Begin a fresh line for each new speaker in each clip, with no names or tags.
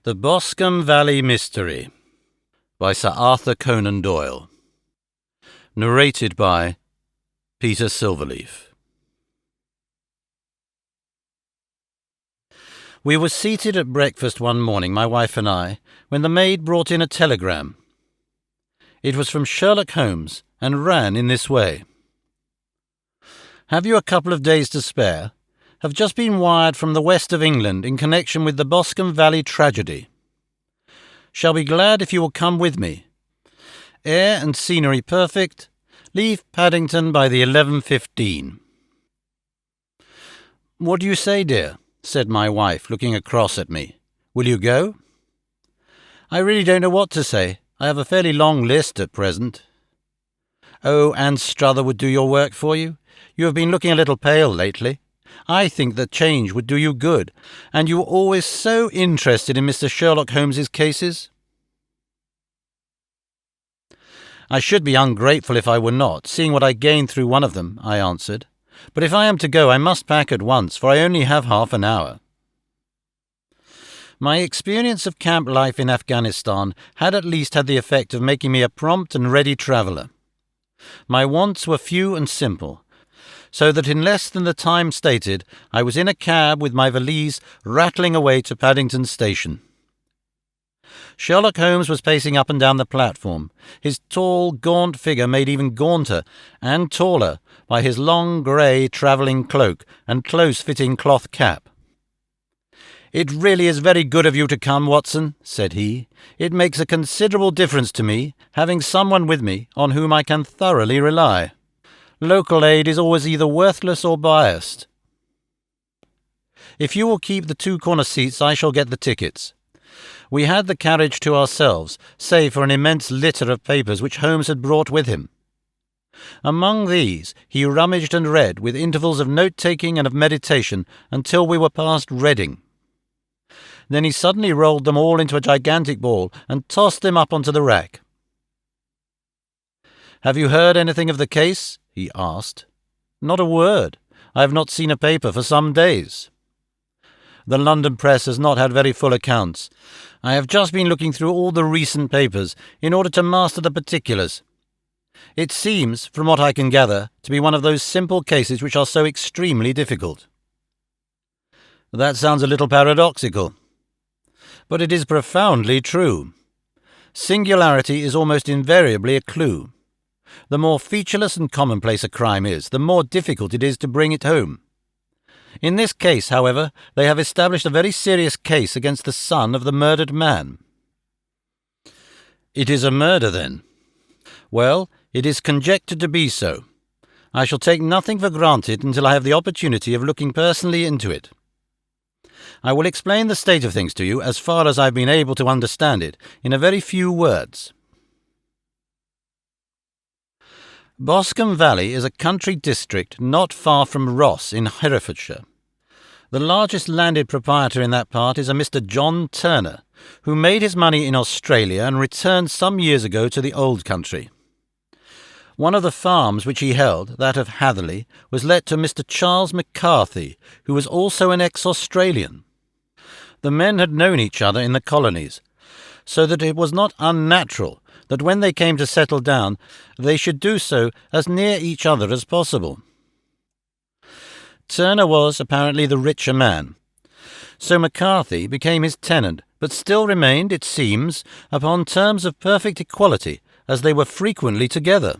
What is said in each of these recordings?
The Boscombe Valley Mystery by Sir Arthur Conan Doyle. Narrated by Peter Silverleaf. We were seated at breakfast one morning, my wife and I, when the maid brought in a telegram. It was from Sherlock Holmes and ran in this way. "Have you a couple of days to spare? Have just been wired from the west of England in connection with the Boscombe Valley tragedy. Shall be glad if you will come with me. Air and scenery perfect. Leave Paddington by the 11:15. "What do you say, dear?" said my wife, looking across at me. "Will you go?" "I really don't know what to say. I have a fairly long list at present." "Oh, Anne Struther would do your work for you. You have been looking a little pale lately. I think that change would do you good, and you were always so interested in Mr. Sherlock Holmes's cases." "I should be ungrateful if I were not, seeing what I gained through one of them," I answered. "But if I am to go, I must pack at once, for I only have half an hour." My experience of camp life in Afghanistan had at least had the effect of making me a prompt and ready traveller. My wants were few and simple, so that in less than the time stated I was in a cab with my valise rattling away to Paddington Station. Sherlock Holmes was pacing up and down the platform, his tall, gaunt figure made even gaunter and taller by his long grey travelling cloak and close-fitting cloth cap. "It really is very good of you to come, Watson," said he. "It makes a considerable difference to me, having someone with me on whom I can thoroughly rely. Local aid is always either worthless or biased. If you will keep the two corner seats, I shall get the tickets." We had the carriage to ourselves, save for an immense litter of papers which Holmes had brought with him. Among these he rummaged and read, with intervals of note-taking and of meditation, until we were past Reading. Then he suddenly rolled them all into a gigantic ball and tossed them up onto the rack. "Have you heard anything of the case?" he asked. "Not a word. I have not seen a paper for some days. The London press has not had very full accounts. I have just been looking through all the recent papers in order to master the particulars. It seems, from what I can gather, to be one of those simple cases which are so extremely difficult." "That sounds a little paradoxical. But it is profoundly true. Singularity is almost invariably a clue. The more featureless and commonplace a crime is, the more difficult it is to bring it home. In this case, however, they have established a very serious case against the son of the murdered man." "It is a murder, then?" "Well, it is conjectured to be so. I shall take nothing for granted until I have the opportunity of looking personally into it. I will explain the state of things to you, as far as I have been able to understand it, in a very few words. Boscombe Valley is a country district not far from Ross in Herefordshire. The largest landed proprietor in that part is a Mr. John Turner, who made his money in Australia and returned some years ago to the old country. One of the farms which he held, that of Hatherley, was let to Mr. Charles McCarthy, who was also an ex-Australian. The men had known each other in the colonies, so that it was not unnatural that when they came to settle down they should do so as near each other as possible. Turner was apparently the richer man, so McCarthy became his tenant, but still remained, it seems, upon terms of perfect equality, as they were frequently together.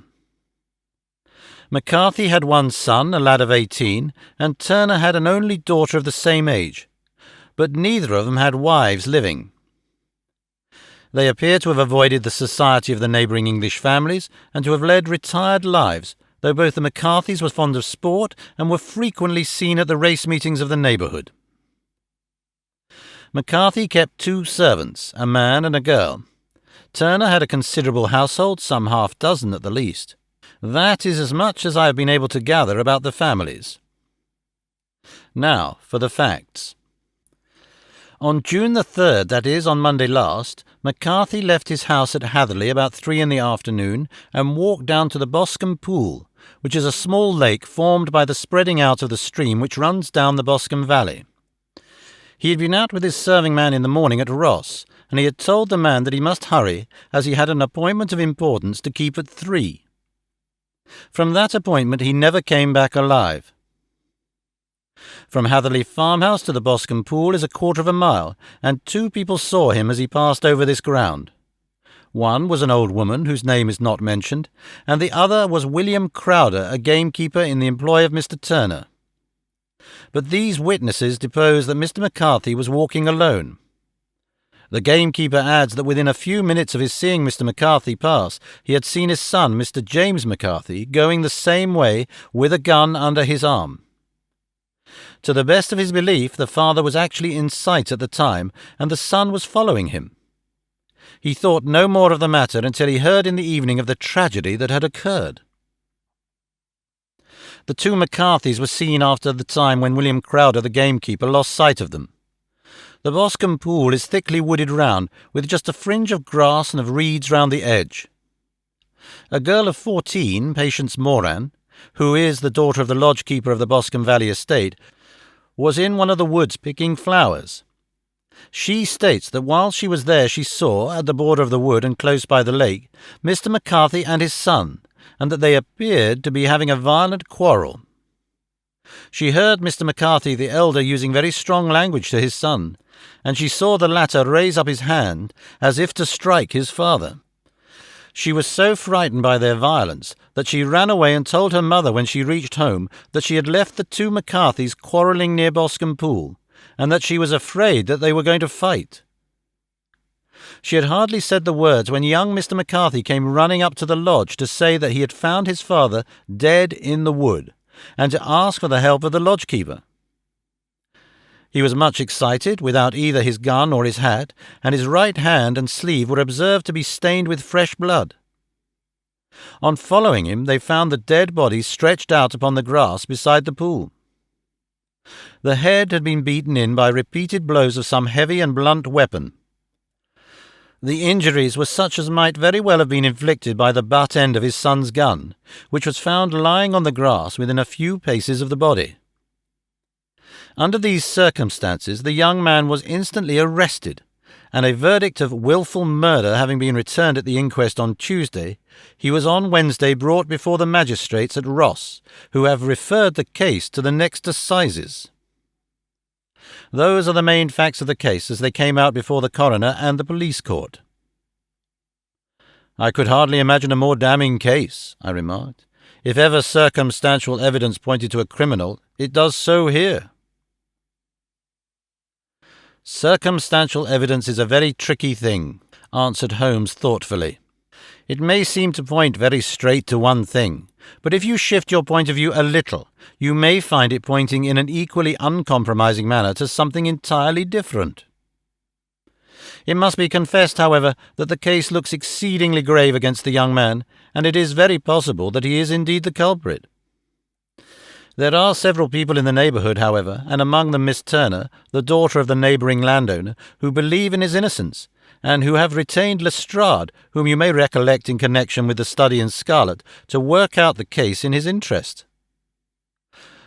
McCarthy had one son, a lad of 18, and Turner had an only daughter of the same age, but neither of them had wives living. They appear to have avoided the society of the neighbouring English families, and to have led retired lives, though both the McCarthys were fond of sport and were frequently seen at the race meetings of the neighbourhood. McCarthy kept 2 servants, a man and a girl. Turner had a considerable household, some half-dozen at the least. That is as much as I have been able to gather about the families. Now for the facts. On June the 3rd, that is, on Monday last, McCarthy left his house at Hatherley about 3 in the afternoon and walked down to the Boscombe Pool, which is a small lake formed by the spreading out of the stream which runs down the Boscombe Valley. He had been out with his serving man in the morning at Ross, and he had told the man that he must hurry, as he had an appointment of importance to keep at 3. From that appointment he never came back alive. From Hatherley Farmhouse to the Boscombe Pool is a quarter of a mile, and 2 people saw him as he passed over this ground. One was an old woman, whose name is not mentioned, and the other was William Crowder, a gamekeeper in the employ of Mr. Turner. But these witnesses depose that Mr. McCarthy was walking alone. The gamekeeper adds that within a few minutes of his seeing Mr. McCarthy pass, he had seen his son, Mr. James McCarthy, going the same way with a gun under his arm. To the best of his belief, the father was actually in sight at the time, and the son was following him. He thought no more of the matter until he heard in the evening of the tragedy that had occurred. The 2 McCarthys were seen after the time when William Crowder, the gamekeeper, lost sight of them. The Boscombe Pool is thickly wooded round, with just a fringe of grass and of reeds round the edge. A girl of 14, Patience Moran, who is the daughter of the lodge-keeper of the Boscombe Valley estate, was in one of the woods picking flowers. She states that while she was there she saw, at the border of the wood and close by the lake, Mr. McCarthy and his son, and that they appeared to be having a violent quarrel. She heard Mr. McCarthy the elder using very strong language to his son, and she saw the latter raise up his hand as if to strike his father. She was so frightened by their violence that she ran away and told her mother when she reached home that she had left the 2 McCarthys quarrelling near Boscombe Pool, and that she was afraid that they were going to fight. She had hardly said the words when young Mr. McCarthy came running up to the lodge to say that he had found his father dead in the wood, and to ask for the help of the lodge-keeper. He was much excited, without either his gun or his hat, and his right hand and sleeve were observed to be stained with fresh blood. On following him, they found the dead body stretched out upon the grass beside the pool. The head had been beaten in by repeated blows of some heavy and blunt weapon. The injuries were such as might very well have been inflicted by the butt end of his son's gun, which was found lying on the grass within a few paces of the body. Under these circumstances, the young man was instantly arrested, and a verdict of wilful murder having been returned at the inquest on Tuesday, he was on Wednesday brought before the magistrates at Ross, who have referred the case to the next assizes. Those are the main facts of the case as they came out before the coroner and the police court. "I could hardly imagine a more damning case," I remarked. "If ever circumstantial evidence pointed to a criminal, it does so here." "Circumstantial evidence is a very tricky thing," answered Holmes thoughtfully. "It may seem to point very straight to one thing, but if you shift your point of view a little, you may find it pointing in an equally uncompromising manner to something entirely different. It must be confessed, however, that the case looks exceedingly grave against the young man, and it is very possible that he is indeed the culprit. There are several people in the neighbourhood, however, and among them Miss Turner, the daughter of the neighbouring landowner, who believe in his innocence, and who have retained Lestrade, whom you may recollect in connection with the study in scarlet, to work out the case in his interest.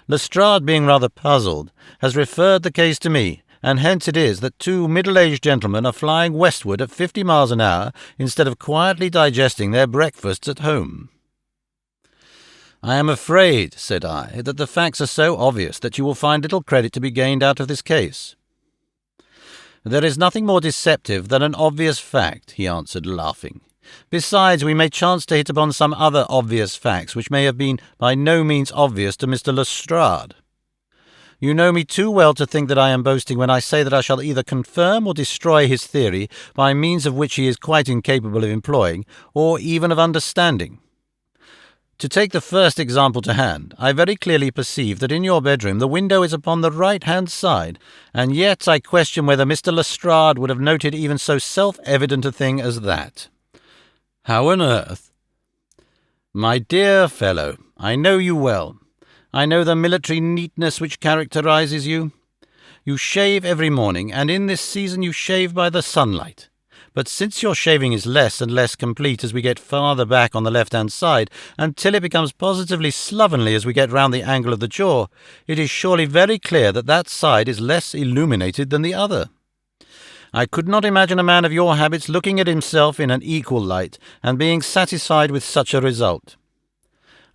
Lestrade, being rather puzzled, has referred the case to me, and hence it is that 2 middle-aged gentlemen are flying westward at 50 miles an hour instead of quietly digesting their breakfasts at home." "I am afraid," said I, "that the facts are so obvious that you will find little credit to be gained out of this case." "There is nothing more deceptive than an obvious fact," he answered, laughing. "Besides, we may chance to hit upon some other obvious facts which may have been by no means obvious to Mr. Lestrade. You know me too well to think that I am boasting when I say that I shall either confirm or destroy his theory by means of which he is quite incapable of employing, or even of understanding. To take the first example to hand, I very clearly perceive that in your bedroom the window is upon the right-hand side, and yet I question whether Mr. Lestrade would have noted even so self-evident a thing as that." "How on earth?" "My dear fellow, I know you well. I know the military neatness which characterizes you. You shave every morning, and in this season you shave by the sunlight. But since your shaving is less and less complete as we get farther back on the left-hand side, until it becomes positively slovenly as we get round the angle of the jaw, it is surely very clear that that side is less illuminated than the other. I could not imagine a man of your habits looking at himself in an equal light and being satisfied with such a result.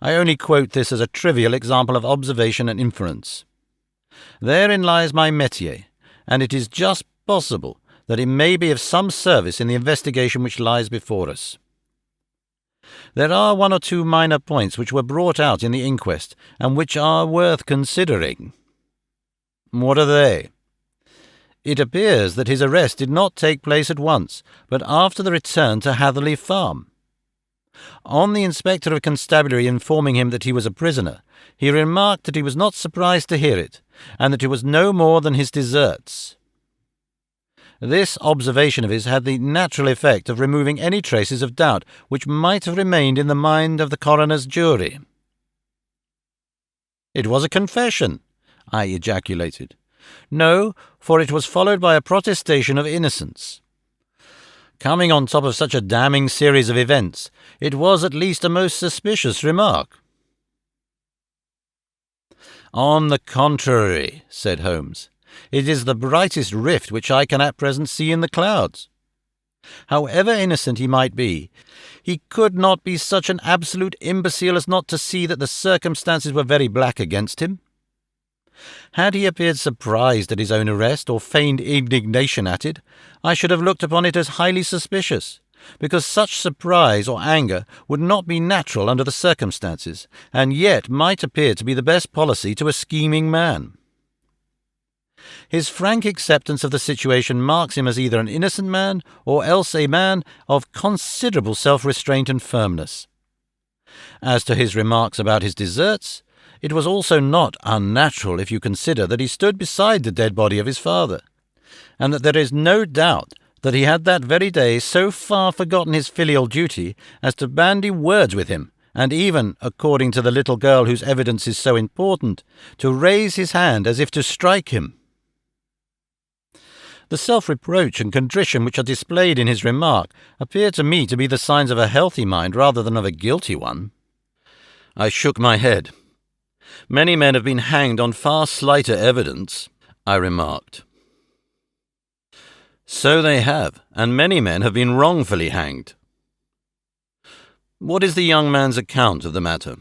I only quote this as a trivial example of observation and inference. Therein lies my métier, and it is just possible that it may be of some service in the investigation which lies before us. There are one or two minor points which were brought out in the inquest, and which are worth considering. What are they? It appears that his arrest did not take place at once, but after the return to Hatherley Farm. On the Inspector of Constabulary informing him that he was a prisoner, he remarked that he was not surprised to hear it, and that it was no more than his deserts. This observation of his had the natural effect of removing any traces of doubt which might have remained in the mind of the coroner's jury. "It was a confession," I ejaculated. "No, for it was followed by a protestation of innocence. Coming on top of such a damning series of events, it was at least a most suspicious remark." "On the contrary," said Holmes, "it is the brightest rift which I can at present see in the clouds. However innocent he might be, he could not be such an absolute imbecile as not to see that the circumstances were very black against him. Had he appeared surprised at his own arrest, or feigned indignation at it, I should have looked upon it as highly suspicious, because such surprise or anger would not be natural under the circumstances, and yet might appear to be the best policy to a scheming man. His frank acceptance of the situation marks him as either an innocent man, or else a man of considerable self-restraint and firmness. As to his remarks about his deserts, it was also not unnatural if you consider that he stood beside the dead body of his father, and that there is no doubt that he had that very day so far forgotten his filial duty as to bandy words with him, and even, according to the little girl whose evidence is so important, to raise his hand as if to strike him. The self-reproach and contrition which are displayed in his remark appear to me to be the signs of a healthy mind rather than of a guilty one." I shook my head. "Many men have been hanged on far slighter evidence," I remarked. "So they have, and many men have been wrongfully hanged." "What is the young man's account of the matter?"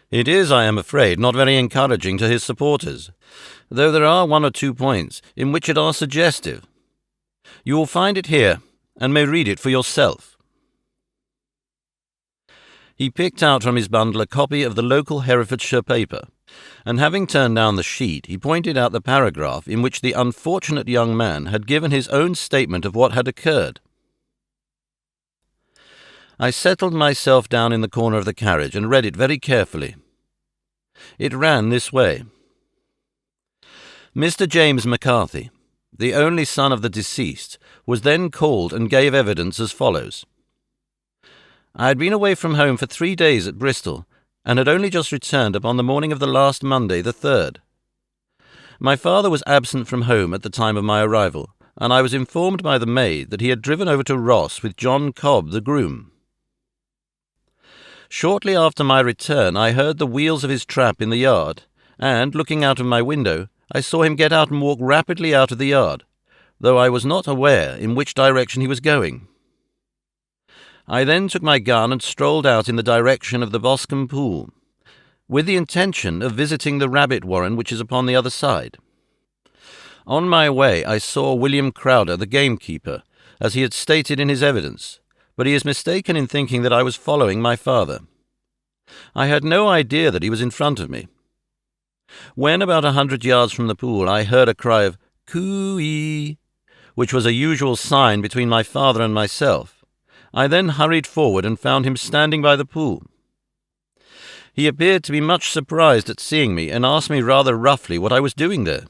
"It is, I am afraid, not very encouraging to his supporters, though there are one or two points in which it are suggestive. You will find it here, and may read it for yourself." He picked out from his bundle a copy of the local Herefordshire paper, and having turned down the sheet, he pointed out the paragraph in which the unfortunate young man had given his own statement of what had occurred. I settled myself down in the corner of the carriage and read it very carefully. It ran this way. "Mr. James McCarthy, the only son of the deceased, was then called and gave evidence as follows. I had been away from home for 3 days at Bristol, and had only just returned upon the morning of the last Monday, the 3rd. My father was absent from home at the time of my arrival, and I was informed by the maid that he had driven over to Ross with John Cobb, the groom. Shortly after my return, I heard the wheels of his trap in the yard, and, looking out of my window, I saw him get out and walk rapidly out of the yard, though I was not aware in which direction he was going. I then took my gun and strolled out in the direction of the Boscombe pool, with the intention of visiting the rabbit warren which is upon the other side. On my way I saw William Crowder, the gamekeeper, as he had stated in his evidence, but he is mistaken in thinking that I was following my father. I had no idea that he was in front of me. When about 100 yards from the pool, I heard a cry of "Coo-ee," which was a usual sign between my father and myself. I then hurried forward and found him standing by the pool. He appeared to be much surprised at seeing me, and asked me rather roughly what I was doing there.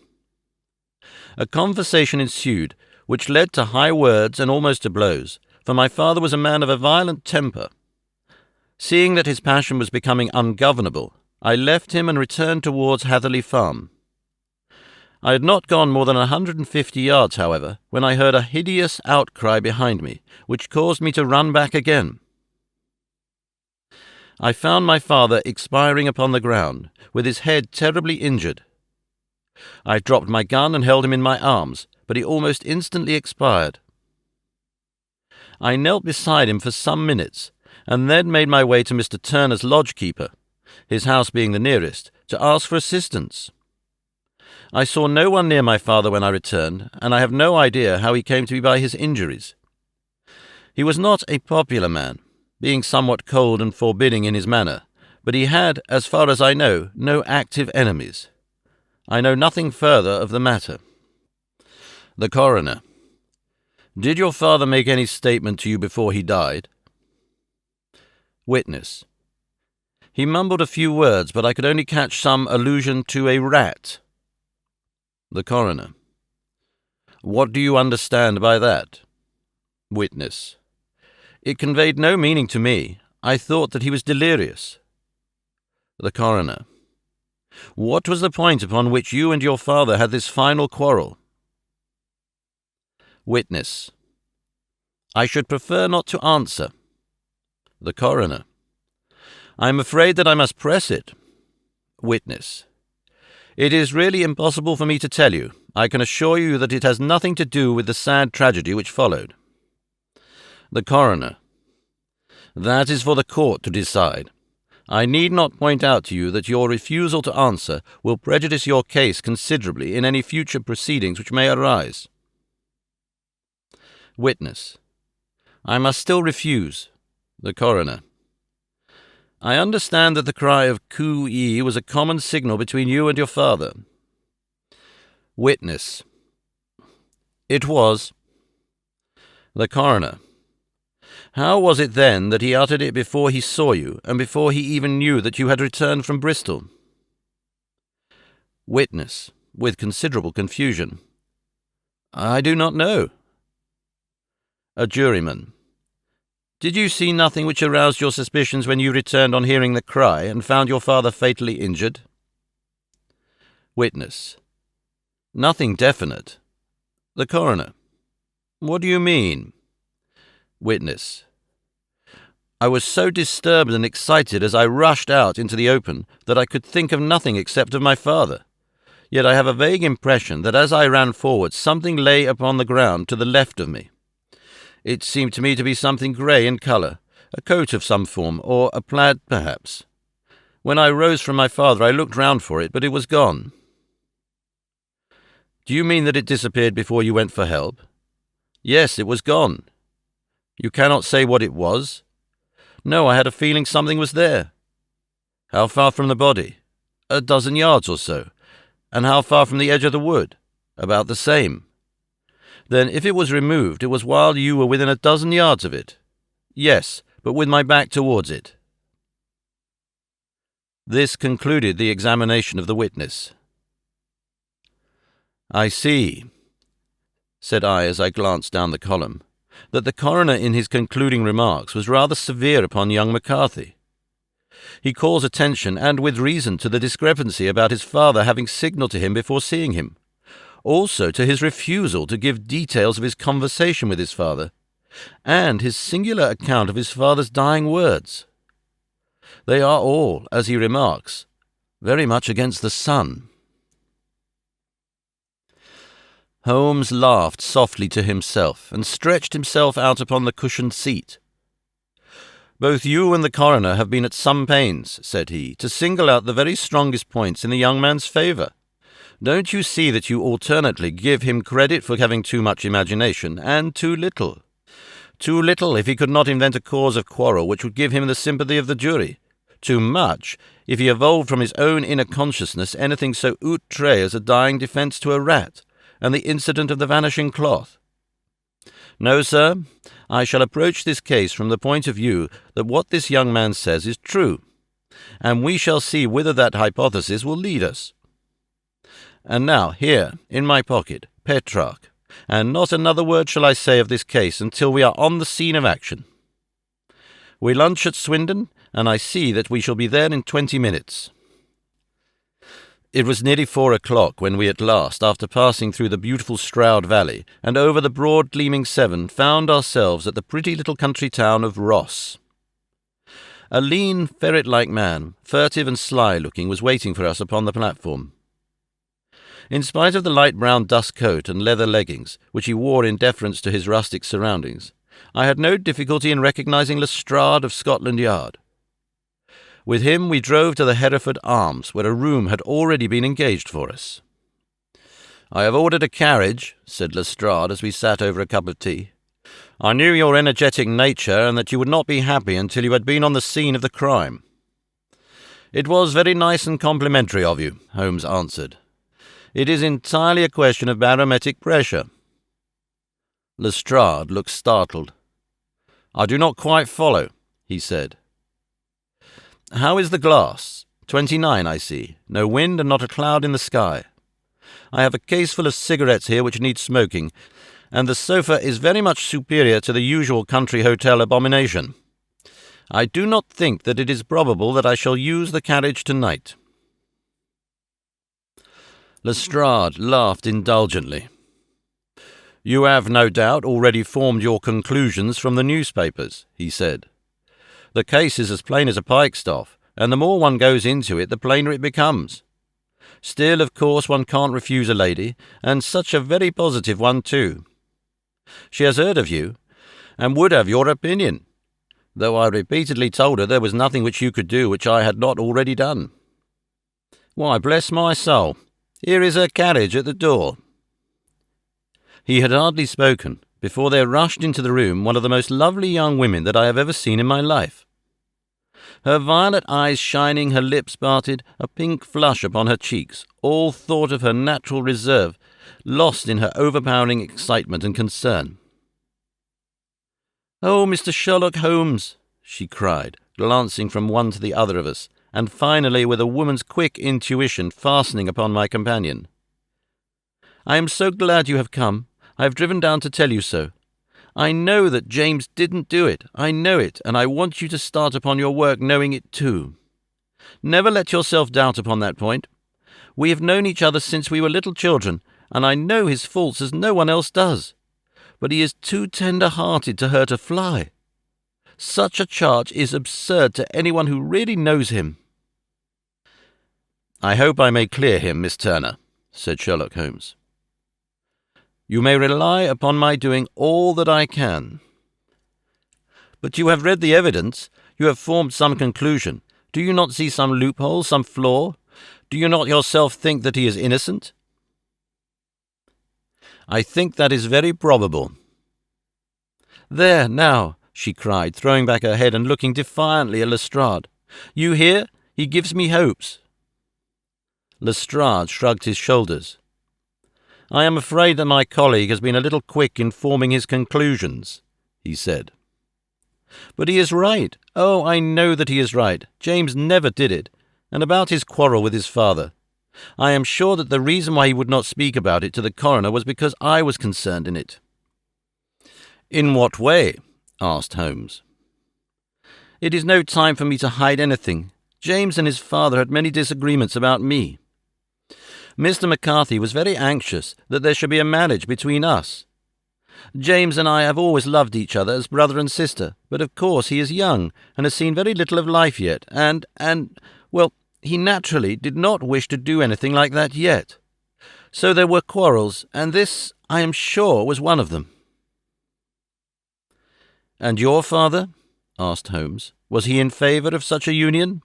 A conversation ensued, which led to high words and almost to blows, for my father was a man of a violent temper. Seeing that his passion was becoming ungovernable, I left him and returned towards Hatherley Farm. I had not gone more than 150 yards, however, when I heard a hideous outcry behind me, which caused me to run back again. I found my father expiring upon the ground, with his head terribly injured. I dropped my gun and held him in my arms, but he almost instantly expired. I knelt beside him for some minutes, and then made my way to Mr. Turner's lodge-keeper, his house being the nearest, to ask for assistance. I saw no one near my father when I returned, and I have no idea how he came to be by his injuries. He was not a popular man, being somewhat cold and forbidding in his manner, but he had, as far as I know, no active enemies. I know nothing further of the matter. The Coroner: Did your father make any statement to you before he died? Witness: He mumbled a few words, but I could only catch some allusion to a rat. The Coroner: What do you understand by that? Witness: It conveyed no meaning to me. I thought that he was delirious. The Coroner: What was the point upon which you and your father had this final quarrel? Witness: I should prefer not to answer. The Coroner: I am afraid that I must press it. Witness: It is really impossible for me to tell you. I can assure you that it has nothing to do with the sad tragedy which followed. The Coroner: That is for the court to decide. I need not point out to you that your refusal to answer will prejudice your case considerably in any future proceedings which may arise. Witness: I must still refuse. The Coroner: I understand that the cry of coo-ee was a common signal between you and your father. Witness: It was. The Coroner: How was it then that he uttered it before he saw you, and before he even knew that you had returned from Bristol? Witness, with considerable confusion: I do not know. A Juryman: Did you see nothing which aroused your suspicions when you returned on hearing the cry and found your father fatally injured? Witness: Nothing definite. The Coroner: What do you mean? Witness: I was so disturbed and excited as I rushed out into the open that I could think of nothing except of my father. Yet I have a vague impression that as I ran forward something lay upon the ground to the left of me. It seemed to me to be something grey in colour, a coat of some form, or a plaid perhaps. When I rose from my father I looked round for it, but it was gone. Do you mean that it disappeared before you went for help? Yes, it was gone. You cannot say what it was? No, I had a feeling something was there. How far from the body? 12 yards or so. And how far from the edge of the wood? About the same. Then if it was removed, it was while you were within 12 yards of it. Yes, but with my back towards it. This concluded the examination of the witness. I see, said I as I glanced down the column, that the coroner in his concluding remarks was rather severe upon young McCarthy. He calls attention, and with reason, to the discrepancy about his father having signalled to him before seeing him, also to his refusal to give details of his conversation with his father, and his singular account of his father's dying words. They are all, as he remarks, very much against the sun. Holmes laughed softly to himself, and stretched himself out upon the cushioned seat. "Both you and the coroner have been at some pains," said he, "to single out the very strongest points in the young man's favour. Don't you see that you alternately give him credit for having too much imagination, and too little? Too little if he could not invent a cause of quarrel which would give him the sympathy of the jury. Too much if he evolved from his own inner consciousness anything so outre as a dying defence to a rat, and the incident of the vanishing cloth. No, sir, I shall approach this case from the point of view that what this young man says is true, and we shall see whither that hypothesis will lead us. And now, here, in my pocket, Petrarch, and not another word shall I say of this case until we are on the scene of action. We lunch at Swindon, and I see that we shall be there in 20 minutes. It was nearly 4 o'clock when we at last, after passing through the beautiful Stroud Valley and over the broad gleaming Severn, found ourselves at the pretty little country town of Ross. A lean, ferret-like man, furtive and sly-looking, was waiting for us upon the platform. In spite of the light brown dust coat and leather leggings, which he wore in deference to his rustic surroundings, I had no difficulty in recognizing Lestrade of Scotland Yard. With him we drove to the Hereford Arms, where a room had already been engaged for us. "I have ordered a carriage," said Lestrade as we sat over a cup of tea. "I knew your energetic nature and that you would not be happy until you had been on the scene of the crime." "It was very nice and complimentary of you," Holmes answered. "It is entirely a question of barometric pressure." Lestrade looked startled. "I do not quite follow," he said. "How is the glass? 29, I see. No wind and not a cloud in the sky. I have a case full of cigarettes here which need smoking, and the sofa is very much superior to the usual country hotel abomination. I do not think that it is probable that I shall use the carriage tonight." Lestrade laughed indulgently. "You have, no doubt, already formed your conclusions from the newspapers," he said. "The case is as plain as a pikestaff, and the more one goes into it, the plainer it becomes. Still, of course, one can't refuse a lady, and such a very positive one, too. She has heard of you, and would have your opinion, though I repeatedly told her there was nothing which you could do which I had not already done. Why, bless my soul, here is her carriage at the door." He had hardly spoken before there rushed into the room one of the most lovely young women that I have ever seen in my life. Her violet eyes shining, her lips parted, a pink flush upon her cheeks, all thought of her natural reserve, lost in her overpowering excitement and concern. "Oh, Mr. Sherlock Holmes," she cried, glancing from one to the other of us, and finally with a woman's quick intuition fastening upon my companion. "I am so glad you have come. I have driven down to tell you so. I know that James didn't do it. I know it, and I want you to start upon your work knowing it too. Never let yourself doubt upon that point. We have known each other since we were little children, and I know his faults as no one else does. But he is too tender-hearted to hurt a fly. Such a charge is absurd to anyone who really knows him." "I hope I may clear him, Miss Turner," said Sherlock Holmes. "You may rely upon my doing all that I can." "But you have read the evidence. You have formed some conclusion. Do you not see some loophole, some flaw? Do you not yourself think that he is innocent?" "I think that is very probable." "There, now," she cried, throwing back her head and looking defiantly at Lestrade. "You hear? He gives me hopes." Lestrade shrugged his shoulders. "I am afraid that my colleague has been a little quick in forming his conclusions," he said. "But he is right. Oh, I know that he is right. James never did it. And about his quarrel with his father, I am sure that the reason why he would not speak about it to the coroner was because I was concerned in it." "In what way?" asked Holmes. "It is no time for me to hide anything. James and his father had many disagreements about me. Mr. McCarthy was very anxious that there should be a marriage between us. James and I have always loved each other as brother and sister, but of course he is young and has seen very little of life yet, well, he naturally did not wish to do anything like that yet. So there were quarrels, and this, I am sure, was one of them." "And your father?" asked Holmes. "Was he in favour of such a union?"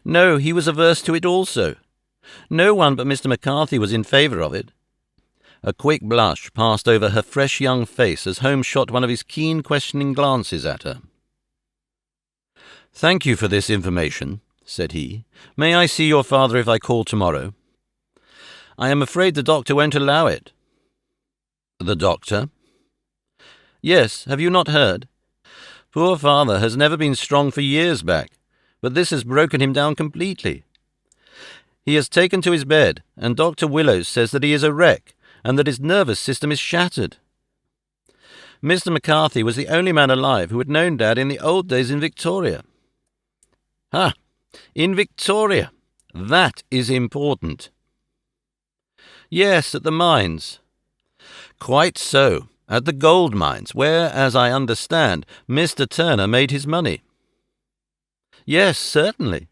"No, he was averse to it also. No one but Mr. McCarthy was in favour of it." A quick blush passed over her fresh young face as Holmes shot one of his keen questioning glances at her. "Thank you for this information," said he. "May I see your father if I call tomorrow?" "I am afraid the doctor won't allow it." "The doctor?" "Yes, have you not heard? Poor father has never been strong for years back, but this has broken him down completely. He has taken to his bed, and Dr. Willows says that he is a wreck, and that his nervous system is shattered. Mr. McCarthy was the only man alive who had known Dad in the old days in Victoria." "Ah, in Victoria!" That is important. Yes, at the mines. Quite so, at the gold mines, where, as I understand, Mr. Turner made his money. Yes, certainly.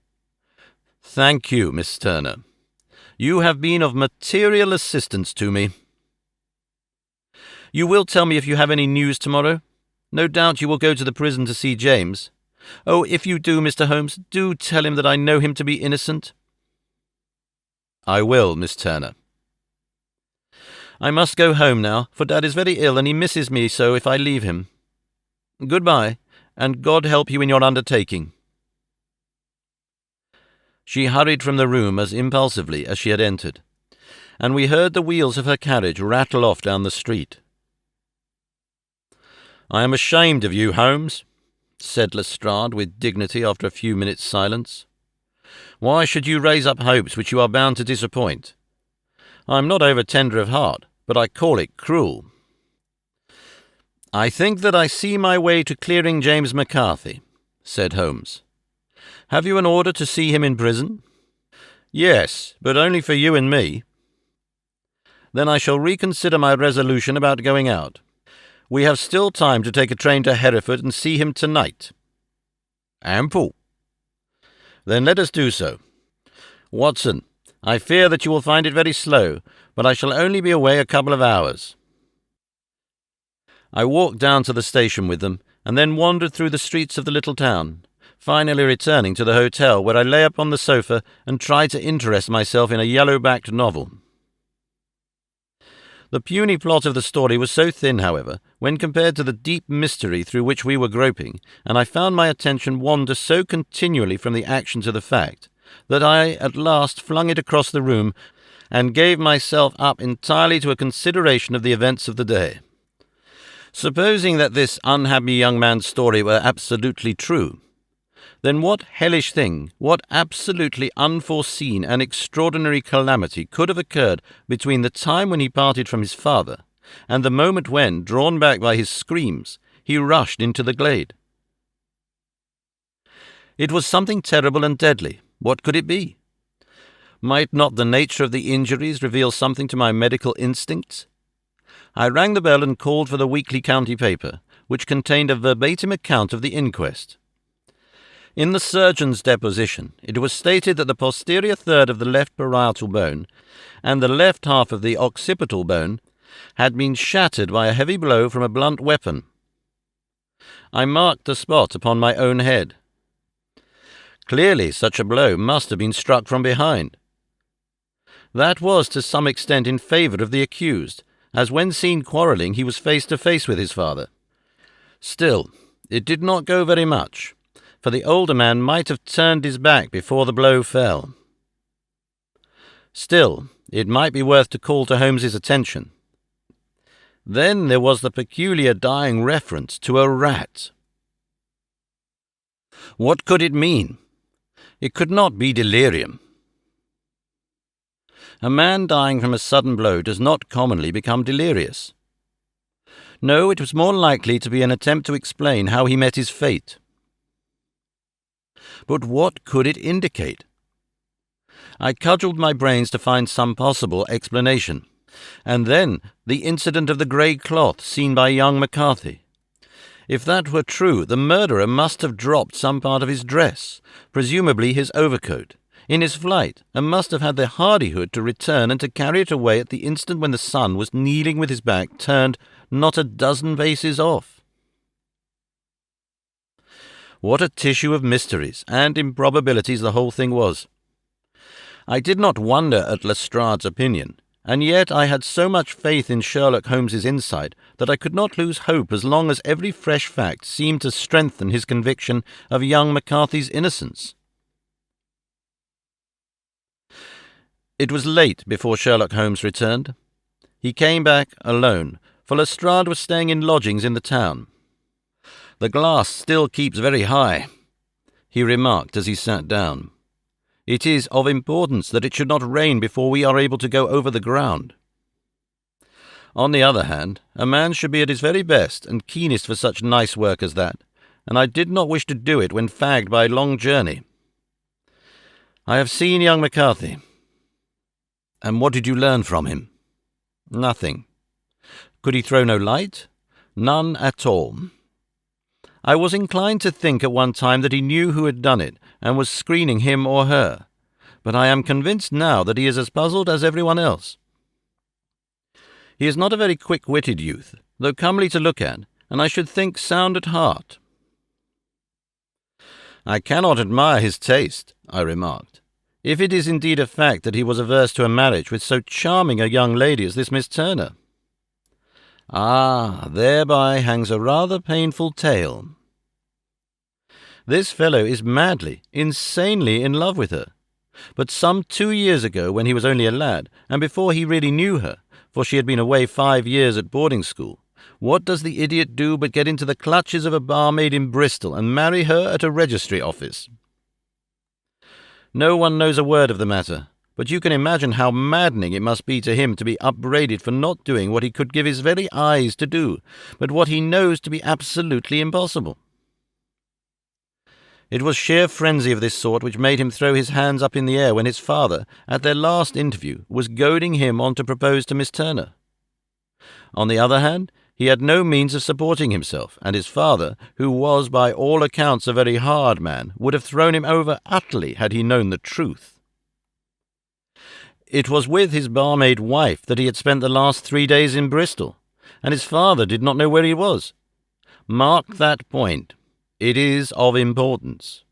Thank you, Miss Turner. You have been of material assistance to me. You will tell me if you have any news tomorrow? No doubt you will go to the prison to see James. Oh, if you do, Mr. Holmes, do tell him that I know him to be innocent. I will, Miss Turner. I must go home now, for Dad is very ill and he misses me so if I leave him. Goodbye, and God help you in your undertaking. She hurried from the room as impulsively as she had entered, and we heard the wheels of her carriage rattle off down the street. I am ashamed of you, Holmes, said Lestrade with dignity after a few minutes' silence. Why should you raise up hopes which you are bound to disappoint? I am not over-tender of heart, but I call it cruel. I think that I see my way to clearing James McCarthy, said Holmes. Have you an order to see him in prison? Yes, but only for you and me. Then I shall reconsider my resolution about going out. We have still time to take a train to Hereford and see him tonight. Ample. Then let us do so. Watson, I fear that you will find it very slow, but I shall only be away a couple of hours. I walked down to the station with them, and then wandered through the streets of the little town, finally returning to the hotel, where I lay upon the sofa and tried to interest myself in a yellow-backed novel. The puny plot of the story was so thin, however, when compared to the deep mystery through which we were groping, and I found my attention wander so continually from the action to the fact, that I at last flung it across the room and gave myself up entirely to a consideration of the events of the day. Supposing that this unhappy young man's story were absolutely true, then what hellish thing, what absolutely unforeseen and extraordinary calamity could have occurred between the time when he parted from his father and the moment when, drawn back by his screams, he rushed into the glade? It was something terrible and deadly. What could it be? Might not the nature of the injuries reveal something to my medical instincts? I rang the bell and called for the weekly county paper, which contained a verbatim account of the inquest. In the surgeon's deposition, it was stated that the posterior third of the left parietal bone and the left half of the occipital bone had been shattered by a heavy blow from a blunt weapon. I marked the spot upon my own head. Clearly such a blow must have been struck from behind. That was to some extent in favour of the accused, as when seen quarrelling he was face to face with his father. Still, it did not go very much, for the older man might have turned his back before the blow fell. Still, it might be worth to call to Holmes's attention. Then there was the peculiar dying reference to a rat. What could it mean? It could not be delirium. A man dying from a sudden blow does not commonly become delirious. No, it was more likely to be an attempt to explain how he met his fate. But what could it indicate? I cudgelled my brains to find some possible explanation. And then the incident of the grey cloth seen by young McCarthy. If that were true, the murderer must have dropped some part of his dress, presumably his overcoat, in his flight, and must have had the hardihood to return and to carry it away at the instant when the son was kneeling with his back turned not a dozen paces off. What a tissue of mysteries and improbabilities the whole thing was! I did not wonder at Lestrade's opinion, and yet I had so much faith in Sherlock Holmes's insight that I could not lose hope as long as every fresh fact seemed to strengthen his conviction of young McCarthy's innocence. It was late before Sherlock Holmes returned. He came back alone, for Lestrade was staying in lodgings in the town. "The glass still keeps very high," he remarked as he sat down. "It is of importance that it should not rain before we are able to go over the ground. On the other hand, a man should be at his very best and keenest for such nice work as that, and I did not wish to do it when fagged by a long journey. I have seen young McCarthy. And what did you learn from him? Nothing. Could he throw no light? None at all. I was inclined to think at one time that he knew who had done it, and was screening him or her, but I am convinced now that he is as puzzled as everyone else. He is not a very quick-witted youth, though comely to look at, and I should think sound at heart. I cannot admire his taste, I remarked, if it is indeed a fact that he was averse to a marriage with so charming a young lady as this Miss Turner. Ah, thereby hangs a rather painful tale. This fellow is madly, insanely in love with her. But some 2 years ago, when he was only a lad, and before he really knew her, for she had been away 5 years at boarding school, what does the idiot do but get into the clutches of a barmaid in Bristol and marry her at a registry office? No one knows a word of the matter, but you can imagine how maddening it must be to him to be upbraided for not doing what he could give his very eyes to do, but what he knows to be absolutely impossible. It was sheer frenzy of this sort which made him throw his hands up in the air when his father, at their last interview, was goading him on to propose to Miss Turner. On the other hand, he had no means of supporting himself, and his father, who was by all accounts a very hard man, would have thrown him over utterly had he known the truth. It was with his barmaid wife that he had spent the last 3 days in Bristol, and his father did not know where he was. Mark that point. It is of importance.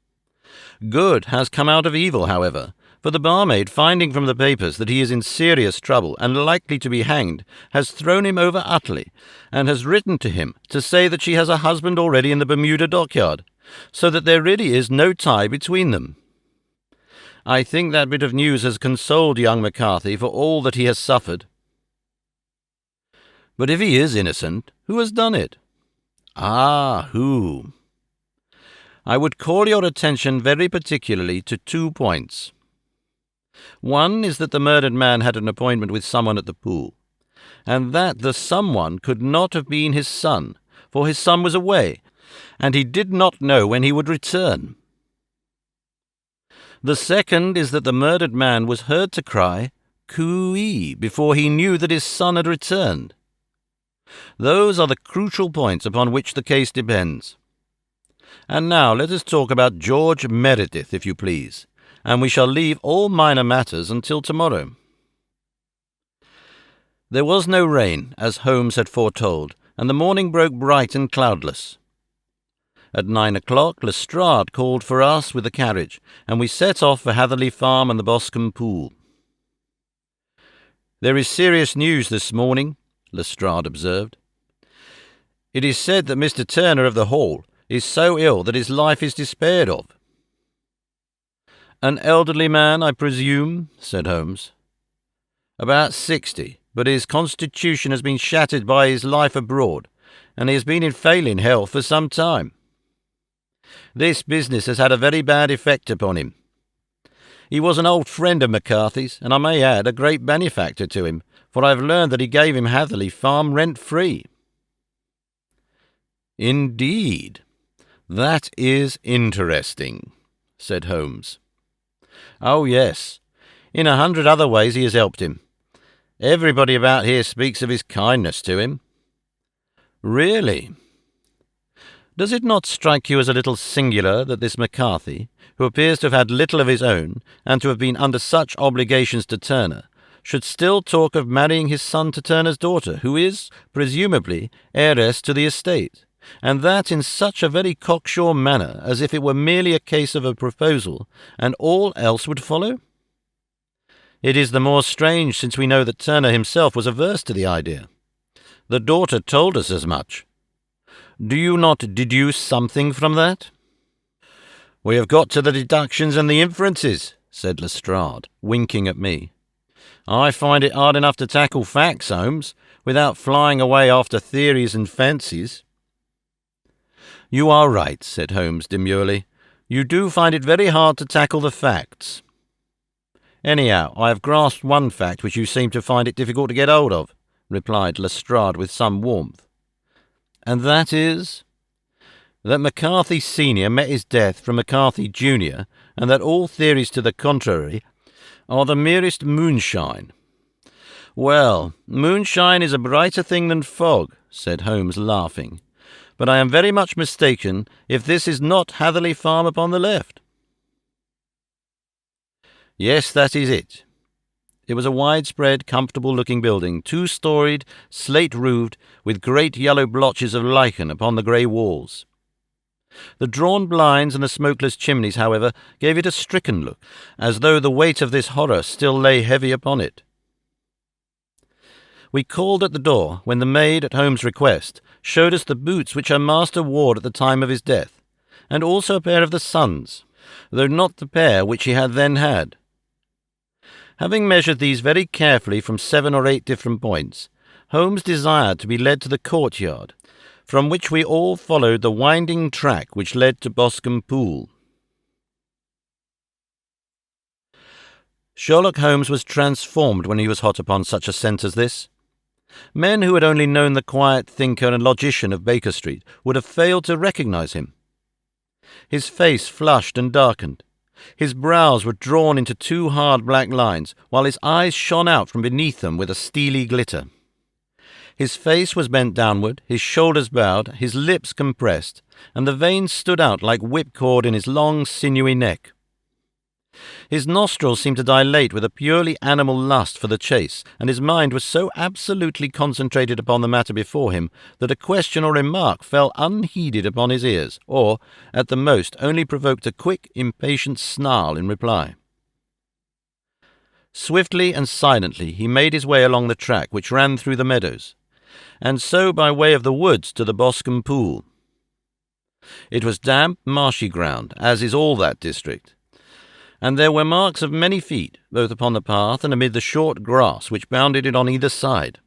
Good has come out of evil, however, for the barmaid, finding from the papers that he is in serious trouble and likely to be hanged, has thrown him over utterly, and has written to him to say that she has a husband already in the Bermuda dockyard, so that there really is no tie between them. I think that bit of news has consoled young McCarthy for all that he has suffered. But if he is innocent, who has done it? Ah, who? I would call your attention very particularly to 2 points. One is that the murdered man had an appointment with someone at the pool, and that the someone could not have been his son, for his son was away, and he did not know when he would return. The second is that the murdered man was heard to cry, "Coo-ee," before he knew that his son had returned. Those are the crucial points upon which the case depends. And now let us talk about George Meredith, if you please, and we shall leave all minor matters until tomorrow. There was no rain, as Holmes had foretold, and the morning broke bright and cloudless. At 9 o'clock, Lestrade called for us with the carriage, and we set off for Hatherley Farm and the Boscombe pool. "There is serious news this morning," Lestrade observed. "It is said that Mr. Turner of the Hall is so ill that his life is despaired of." "An elderly man, I presume," said Holmes. "About 60, but his constitution has been shattered by his life abroad, and he has been in failing health for some time. This business has had a very bad effect upon him. He was an old friend of McCarthy's, and I may add a great benefactor to him, for I have learned that he gave him Hatherley Farm rent-free." "Indeed. That is interesting," said Holmes. "Oh, yes. In 100 other ways he has helped him. Everybody about here speaks of his kindness to him." "Really? Does it not strike you as a little singular that this McCarthy, who appears to have had little of his own, and to have been under such obligations to Turner, should still talk of marrying his son to Turner's daughter, who is, presumably, heiress to the estate, and that in such a very cocksure manner as if it were merely a case of a proposal, and all else would follow? It is the more strange since we know that Turner himself was averse to the idea. The daughter told us as much. Do you not deduce something from that?" "We have got to the deductions and the inferences," said Lestrade, winking at me. "I find it hard enough to tackle facts, Holmes, without flying away after theories and fancies." "You are right," said Holmes demurely. "You do find it very hard to tackle the facts. Anyhow, I have grasped one fact which you seem to find it difficult to get hold of," replied Lestrade with some warmth. "And that is?" "That McCarthy Senior met his death from McCarthy Junior and that all theories to the contrary are the merest moonshine." "Well, moonshine is a brighter thing than fog," said Holmes, laughing. "But I am very much mistaken if this is not Hatherley Farm upon the left." "Yes, that is it." It was a widespread, comfortable-looking building, 2-storied, slate-roofed, with great yellow blotches of lichen upon the grey walls. The drawn blinds and the smokeless chimneys, however, gave it a stricken look, as though the weight of this horror still lay heavy upon it. We called at the door, when the maid, at Holmes' request, showed us the boots which her master wore at the time of his death, and also a pair of the son's, though not the pair which he had then had. Having measured these very carefully from 7 or 8 different points, Holmes desired to be led to the courtyard, from which we all followed the winding track which led to Boscombe Pool. Sherlock Holmes was transformed when he was hot upon such a scent as this. Men who had only known the quiet thinker and logician of Baker Street would have failed to recognize him. His face flushed and darkened. His brows were drawn into 2 hard black lines, while his eyes shone out from beneath them with a steely glitter. His face was bent downward, his shoulders bowed, his lips compressed, and the veins stood out like whipcord in his long, sinewy neck. His nostrils seemed to dilate with a purely animal lust for the chase, and his mind was so absolutely concentrated upon the matter before him that a question or remark fell unheeded upon his ears, or, at the most, only provoked a quick, impatient snarl in reply. Swiftly and silently he made his way along the track which ran through the meadows, and so by way of the woods to the Boscombe Pool. It was damp, marshy ground, as is all that district, and there were marks of many feet, both upon the path and amid the short grass which bounded it on either side.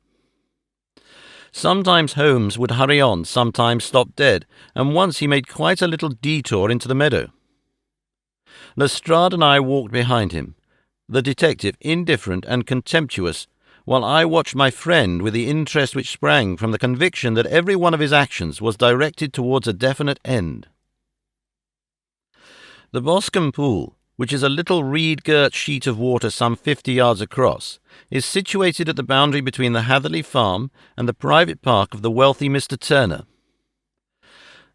Sometimes Holmes would hurry on, sometimes stop dead, and once he made quite a little detour into the meadow. Lestrade and I walked behind him, the detective indifferent and contemptuous, while I watched my friend with the interest which sprang from the conviction that every one of his actions was directed towards a definite end. The Boscombe Pool, which is a little reed-girt sheet of water some 50 yards across, is situated at the boundary between the Hatherley Farm and the private park of the wealthy Mr. Turner.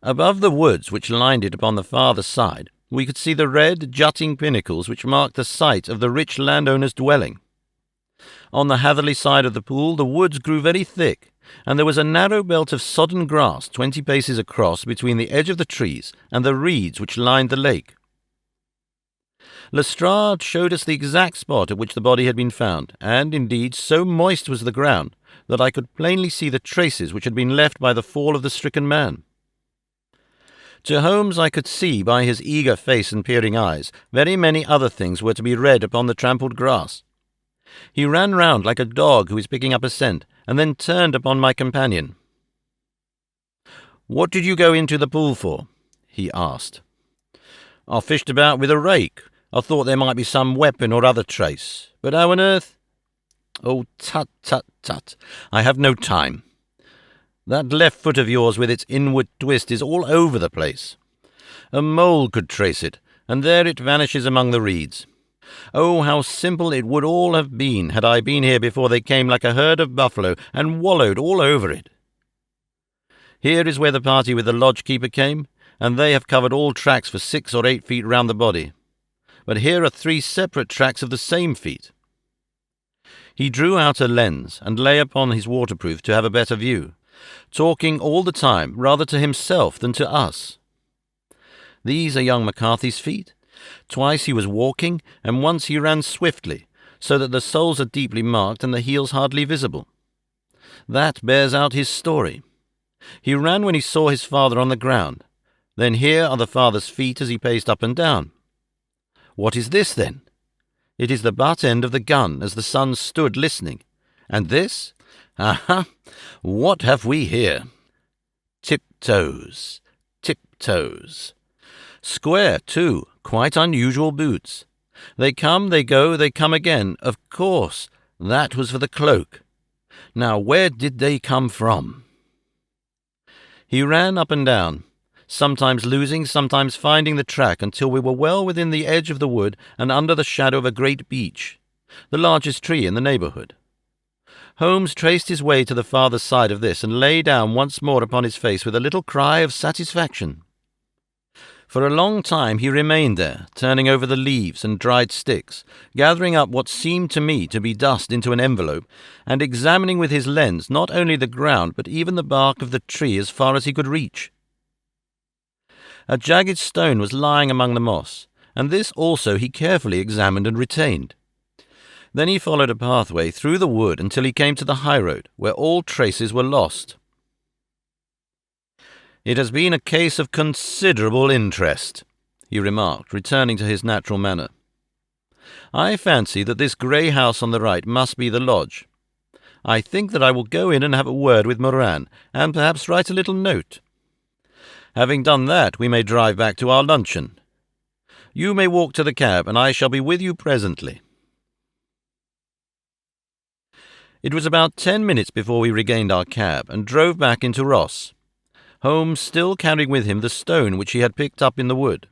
Above the woods which lined it upon the farther side, we could see the red, jutting pinnacles which marked the site of the rich landowner's dwelling. On the Hatherley side of the pool the woods grew very thick, and there was a narrow belt of sodden grass 20 paces across between the edge of the trees and the reeds which lined the lake. Lestrade showed us the exact spot at which the body had been found, and, indeed, so moist was the ground that I could plainly see the traces which had been left by the fall of the stricken man. To Holmes I could see, by his eager face and peering eyes, very many other things were to be read upon the trampled grass. He ran round like a dog who is picking up a scent, and then turned upon my companion. "What did you go into the pool for?" he asked. "I fished about with a rake. I thought there might be some weapon or other trace. But how on earth—" "Oh, tut, tut, tut. I have no time. That left foot of yours with its inward twist is all over the place. A mole could trace it, and there it vanishes among the reeds. Oh, how simple it would all have been had I been here before they came like a herd of buffalo and wallowed all over it. Here is where the party with the lodge-keeper came, and they have covered all tracks for 6 or 8 feet round the body. But here are 3 separate tracks of the same feet." He drew out a lens and lay upon his waterproof to have a better view, talking all the time rather to himself than to us. "These are young McCarthy's feet. Twice he was walking, and once he ran swiftly, so that the soles are deeply marked and the heels hardly visible. That bears out his story. He ran when he saw his father on the ground. Then here are the father's feet as he paced up and down. What is this, then? It is the butt end of the gun as the son stood listening. And this? Aha! What have we here? Tiptoes, tiptoes. Square, too, quite unusual boots. They come, they go, they come again. Of course, that was for the cloak. Now, where did they come from?" He ran up and down, sometimes losing, sometimes finding the track until we were well within the edge of the wood and under the shadow of a great beech, the largest tree in the neighbourhood. Holmes traced his way to the farther side of this and lay down once more upon his face with a little cry of satisfaction. For a long time he remained there, turning over the leaves and dried sticks, gathering up what seemed to me to be dust into an envelope, and examining with his lens not only the ground but even the bark of the tree as far as he could reach. A jagged stone was lying among the moss, and this also he carefully examined and retained. Then he followed a pathway through the wood until he came to the highroad, where all traces were lost. "It has been a case of considerable interest," he remarked, returning to his natural manner. "I fancy that this grey house on the right must be the lodge. I think that I will go in and have a word with Moran, and perhaps write a little note. Having done that, we may drive back to our luncheon. You may walk to the cab, and I shall be with you presently." It was about 10 minutes before we regained our cab and drove back into Ross, Holmes still carrying with him the stone which he had picked up in the wood.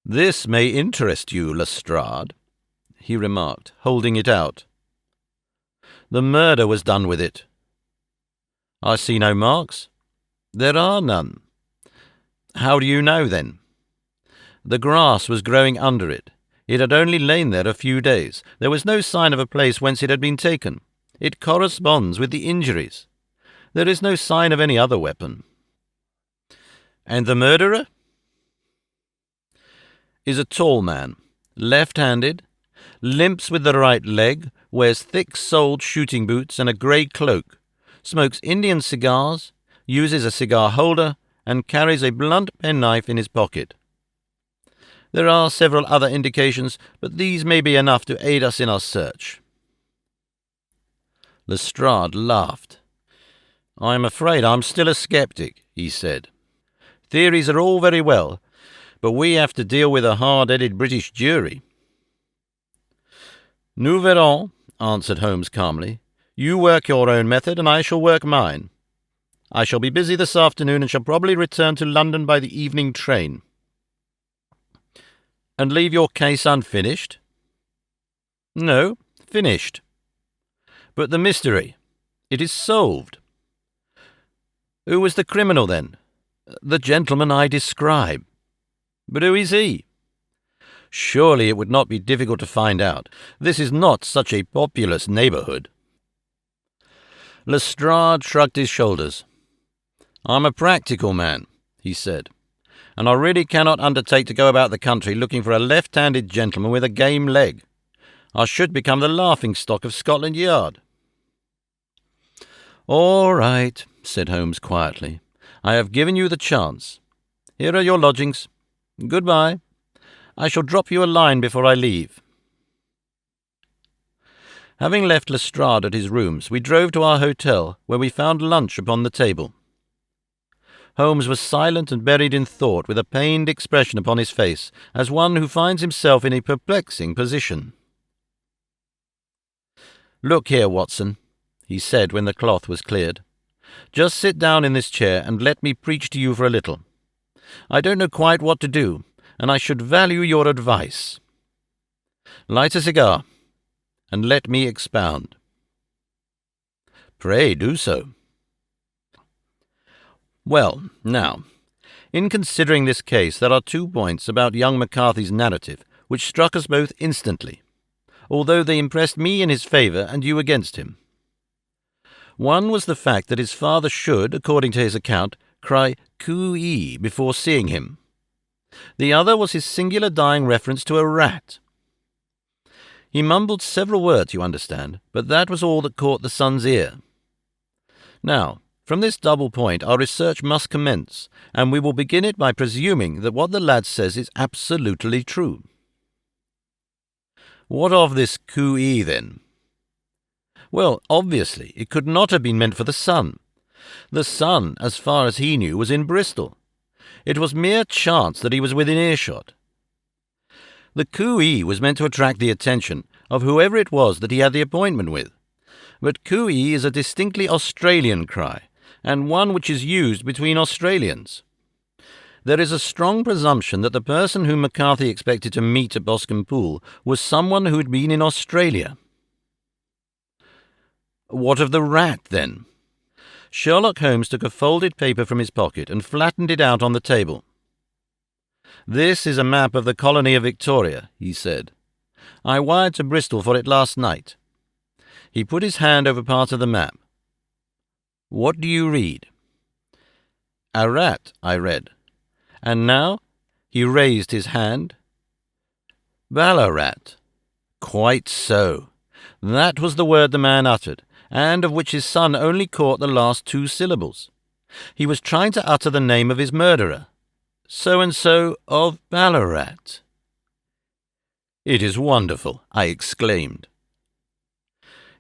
"This may interest you, Lestrade," he remarked, holding it out. "The murder was done with it." "I see no marks." "There are none." "How do you know, then?" "The grass was growing under it. It had only lain there a few days. There was no sign of a place whence it had been taken. It corresponds with the injuries. There is no sign of any other weapon." "And the murderer?" "Is a tall man, left-handed, limps with the right leg, wears thick-soled shooting boots and a grey cloak, smokes Indian cigars, uses a cigar holder, and carries a blunt penknife in his pocket. There are several other indications, but these may be enough to aid us in our search." Lestrade laughed. "I am afraid I'm still a skeptic," he said. "Theories are all very well, but we have to deal with a hard-headed British jury." "Nous verrons," answered Holmes calmly. "You work your own method, and I shall work mine. I shall be busy this afternoon and shall probably return to London by the evening train." "And leave your case unfinished?" "No, finished." "But the mystery? It is solved." "Who was the criminal, then?" "The gentleman I describe." "But who is he?" "Surely it would not be difficult to find out. This is not such a populous neighbourhood." Lestrade shrugged his shoulders. "I'm a practical man," he said, "and I really cannot undertake to go about the country looking for a left-handed gentleman with a game leg. I should become the laughing-stock of Scotland Yard." "All right," said Holmes quietly. "I have given you the chance. Here are your lodgings. Goodbye. I shall drop you a line before I leave." Having left Lestrade at his rooms, we drove to our hotel, where we found lunch upon the table. Holmes was silent and buried in thought, with a pained expression upon his face, as one who finds himself in a perplexing position. "Look here, Watson," he said when the cloth was cleared. "Just sit down in this chair and let me preach to you for a little. I don't know quite what to do, and I should value your advice. Light a cigar, and let me expound." "Pray do so." "Well, now, in considering this case, there are 2 points about young McCarthy's narrative which struck us both instantly, although they impressed me in his favour and you against him. One was the fact that his father should, according to his account, cry coo-ee before seeing him. The other was his singular dying reference to a rat. He mumbled several words, you understand, but that was all that caught the son's ear. Now, from this double point our research must commence, and we will begin it by presuming that what the lad says is absolutely true." "What of this coo-ee, then?" "Well, obviously, it could not have been meant for the son. The son, as far as he knew, was in Bristol. It was mere chance that he was within earshot. The coo-ee was meant to attract the attention of whoever it was that he had the appointment with. But coo-ee is a distinctly Australian cry, and one which is used between Australians. There is a strong presumption that the person whom McCarthy expected to meet at Boscombe Pool was someone who had been in Australia. What of the rat, then? Sherlock Holmes took a folded paper from his pocket and flattened it out on the table. "This is a map of the colony of Victoria," he said. "I wired to Bristol for it last night." He put his hand over part of the map. "What do you read?" "A rat," I read. "And now?" He raised his hand. "Ballarat." Quite so. That was the word the man uttered, and of which his son only caught the last 2 syllables. He was trying to utter the name of his murderer. So-and-so of Ballarat. "It is wonderful," I exclaimed.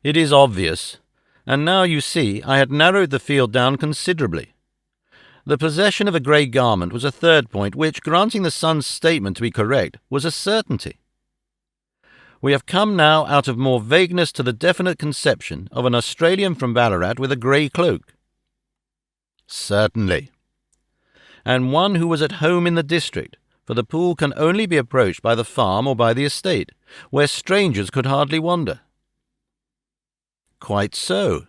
"It is obvious, and now you see I had narrowed the field down considerably. The possession of a grey garment was a third point which, granting the son's statement to be correct, was a certainty. We have come now out of more vagueness to the definite conception of an Australian from Ballarat with a grey cloak." "Certainly." "And one who was at home in the district, for the pool can only be approached by the farm or by the estate, where strangers could hardly wander." "Quite so."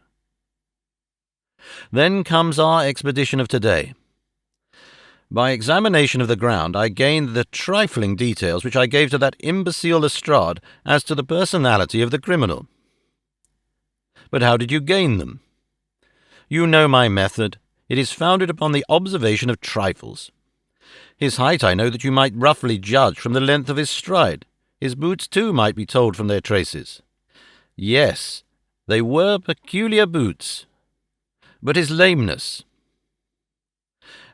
Then comes our expedition of today. By examination of the ground, I gained the trifling details which I gave to that imbecile Lestrade as to the personality of the criminal. But how did you gain them? You know my method. It is founded upon the observation of trifles. His height I know that you might roughly judge from the length of his stride. His boots, too, might be told from their traces. Yes, they were peculiar boots. But his lameness.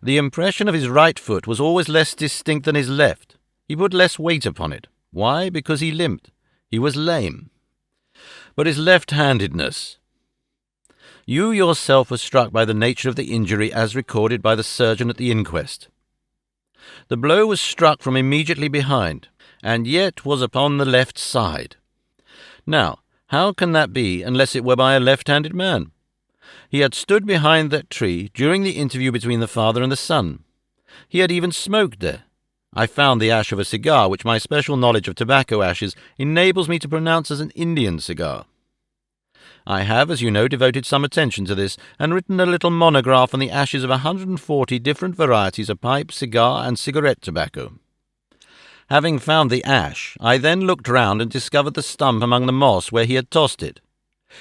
The impression of his right foot was always less distinct than his left. He put less weight upon it. Why? Because he limped. He was lame. But his left-handedness. You yourself were struck by the nature of the injury as recorded by the surgeon at the inquest. The blow was struck from immediately behind, and yet was upon the left side. Now, how can that be unless it were by a left-handed man? He had stood behind that tree during the interview between the father and the son. He had even smoked there. I found the ash of a cigar, which my special knowledge of tobacco ashes enables me to pronounce as an Indian cigar. I have, as you know, devoted some attention to this, and written a little monograph on the ashes of 140 different varieties of pipe, cigar, and cigarette tobacco. Having found the ash, I then looked round and discovered the stump among the moss where he had tossed it.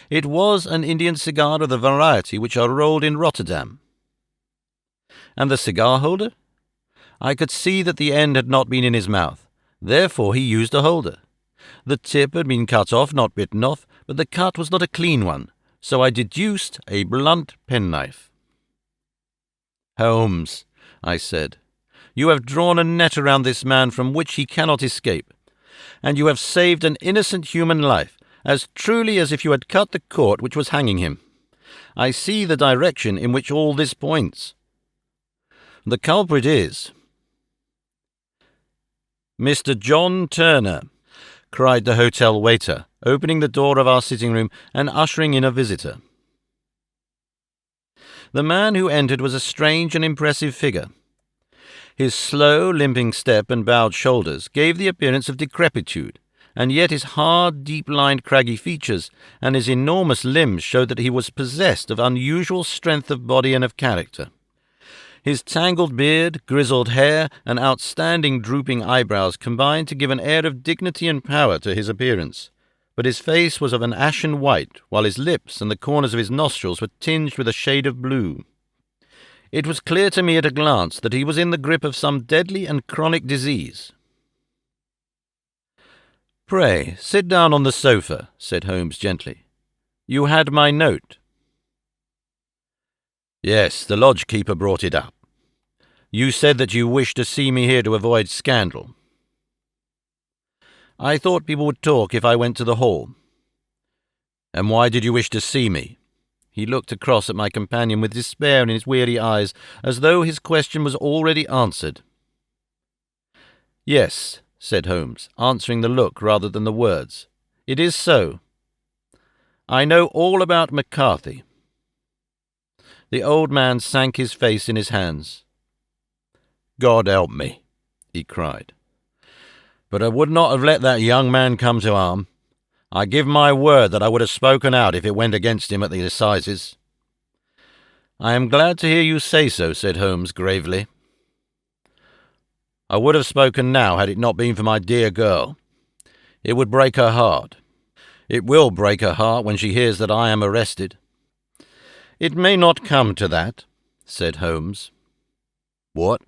It was an Indian cigar of the variety which are rolled in Rotterdam. And the cigar-holder? I could see that the end had not been in his mouth. Therefore he used a holder. The tip had been cut off, not bitten off, but the cut was not a clean one, so I deduced a blunt penknife. "Holmes," I said, "you have drawn a net around this man from which he cannot escape, and you have saved an innocent human life, as truly as if you had cut the cord which was hanging him. I see the direction in which all this points. The culprit is—" "Mr. John Turner," cried the hotel waiter, opening the door of our sitting-room and ushering in a visitor. The man who entered was a strange and impressive figure. His slow, limping step and bowed shoulders gave the appearance of decrepitude, and yet his hard, deep-lined, craggy features and his enormous limbs showed that he was possessed of unusual strength of body and of character. His tangled beard, grizzled hair, and outstanding drooping eyebrows combined to give an air of dignity and power to his appearance, but his face was of an ashen white, while his lips and the corners of his nostrils were tinged with a shade of blue. It was clear to me at a glance that he was in the grip of some deadly and chronic disease. "Pray, sit down on the sofa," said Holmes gently. "You had my note." "Yes, the lodge-keeper brought it up. You said that you wished to see me here to avoid scandal." "I thought people would talk if I went to the hall." "And why did you wish to see me?" He looked across at my companion with despair in his weary eyes, as though his question was already answered. "Yes," said Holmes, answering the look rather than the words. "It is so. I know all about McCarthy." The old man sank his face in his hands. "God help me," he cried. "But I would not have let that young man come to harm. I give my word that I would have spoken out if it went against him at the assizes." "I am glad to hear you say so," said Holmes gravely. "I would have spoken now had it not been for my dear girl. It would break her heart. It will break her heart when she hears that I am arrested." "It may not come to that," said Holmes. "What?"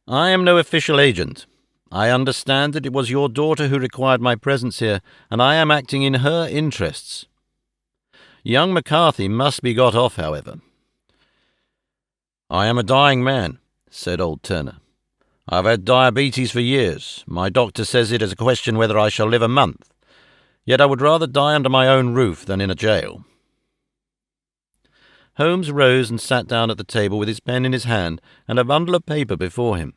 "I am no official agent. I understand that it was your daughter who required my presence here, and I am acting in her interests. Young McCarthy must be got off, however." "I am a dying man," said old Turner. "I've had diabetes for years. My doctor says it is a question whether I shall live a month. Yet I would rather die under my own roof than in a jail." Holmes rose and sat down at the table with his pen in his hand and a bundle of paper before him.